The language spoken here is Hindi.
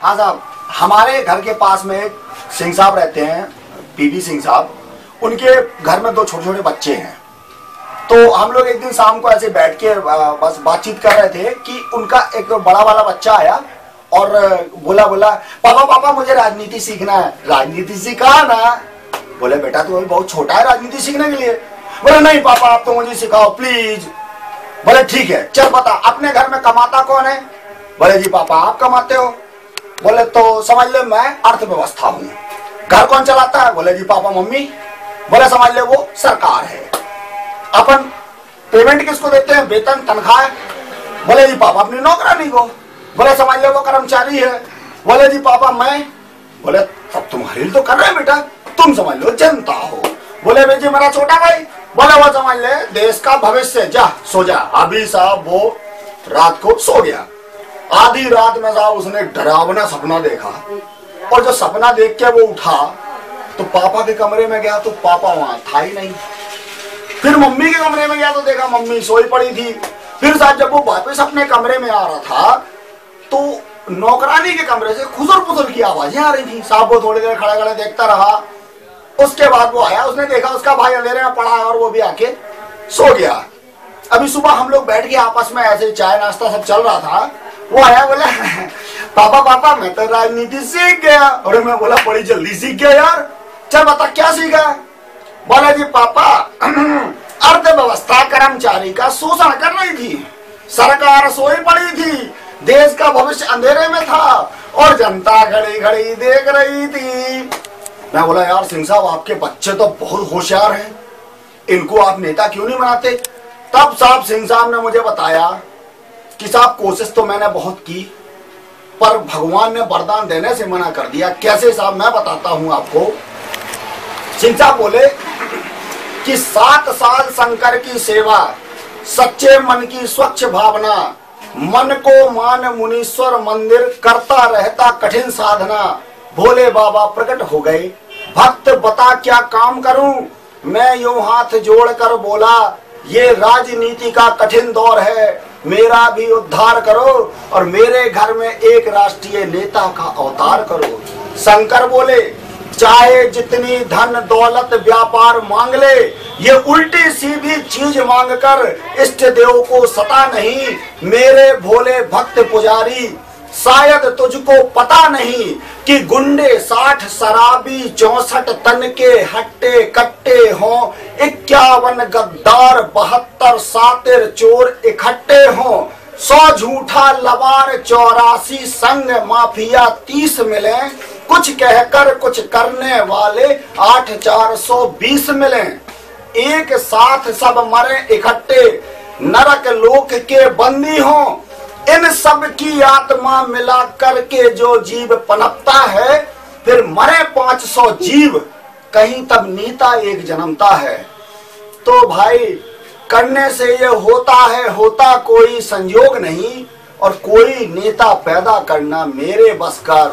हाँ साहब, हमारे घर के पास में एक सिंह साहब रहते हैं, पीडी सिंह साहब। उनके घर में दो छोटे छोटे बच्चे हैं। तो हम लोग एक दिन शाम को ऐसे बैठ के बस बातचीत कर रहे थे कि उनका एक बड़ा वाला बच्चा आया और बोला पापा पापा मुझे राजनीति सीखना है। राजनीति सिखा ना। बोले बेटा तू अभी बहुत छोटा है राजनीति सीखने के लिए। बोले नहीं पापा आप तो मुझे सिखाओ प्लीज। बोले ठीक है चल बता अपने घर में कमाता कौन है। बोले जी पापा आप कमाते हो। बोले तो समझ ले मैं अर्थव्यवस्था हूँ। घर कौन चलाता है। बोले जी पापा मम्मी। बोले समझ ले वो सरकार है। अपन पेमेंट किसको देते हैं, वेतन तनख्वाह। बोले जी पापा अपनी नौकरानी को। बोले समझ ले वो कर्मचारी है। बोले जी पापा मैं। बोले तब तुम हरील तो कर रहे हैं बेटा, तुम समझ लो जनता हो। बोले भाई जी मेरा छोटा भाई। बोले वो समझ ले देश का भविष्य। जा सो जा। अभी साहब वो रात को सो गया। आधी रात में साहब उसने डरावना सपना देखा और जो सपना देख के वो उठा तो पापा के कमरे में गया तो पापा वहां था ही नहीं। फिर मम्मी के कमरे में गया तो देखा मम्मी सोई पड़ी थी। फिर साहब जब वो वापस अपने कमरे में आ रहा था तो नौकरानी के कमरे से खुसर पुसर की आवाजें आ रही थी। साहब वो थोड़ी देर खड़े खड़े देखता रहा। उसके बाद वो आया, उसने देखा उसका भाई अंधेरे में पड़ा है और वो भी आके सो गया। अभी सुबह हम लोग बैठ के आपस में ऐसे चाय नाश्ता सब चल रहा था। वो आया बोला पापा पापा मैं तो राजनीति सीख गया। और मैं बोला बड़ी जल्दी सीख गया यार, चल बता क्या सीखा। बोला जी पापा अर्थव्यवस्था कर्मचारी का शोषण कर रही थी, सरकार सोई पड़ी थी, देश का भविष्य अंधेरे में था और जनता खड़ी खड़ी देख रही थी। मैं बोला यार सिंह साहब आपके बच्चे तो बहुत होशियार हैं, इनको आप नेता क्यों नहीं बनाते। तब साहब सिंह साहब ने मुझे बताया कि साहब कोशिश तो मैंने बहुत की पर भगवान ने वरदान देने से मना कर दिया। कैसे साहब मैं बताता हूं आपको। सिंह साहब बोले कि 7 साल शंकर की सेवा, सच्चे मन की स्वच्छ भावना, मन को मान मुनीश्वर मंदिर, करता रहता कठिन साधना, भोले बाबा प्रकट हो गए। भक्त बता क्या काम करूं, मैं यूं हाथ जोड़कर बोला ये राजनीति का कठिन दौर है, मेरा भी उद्धार करो और मेरे घर में एक राष्ट्रीय नेता का अवतार करो। शंकर बोले चाहे जितनी धन दौलत व्यापार मांग ले, ये उल्टी सीधी चीज मांगकर इष्ट देव को सता नहीं। मेरे भोले भक्त पुजारी शायद तुझको पता नहीं कि गुंडे 60 शराबी 64 तन के हट्टे कट्टे हों, 51 गद्दार 72 सातिर चोर इकट्ठे हों, 100 झूठा लवार 84 संग माफिया 30 मिले, कुछ कहकर कुछ करने वाले 8420 मिले, एक साथ सब मरे इकट्ठे नरक लोक के बंदी हों। इन सब की आत्मा मिला करके जो जीव पनपता है, फिर मरे 500 जीव, कहीं तब नीता एक जन्मता है। तो भाई करने से ये होता है, होता कोई संयोग नहीं और कोई नेता पैदा करना मेरे बस का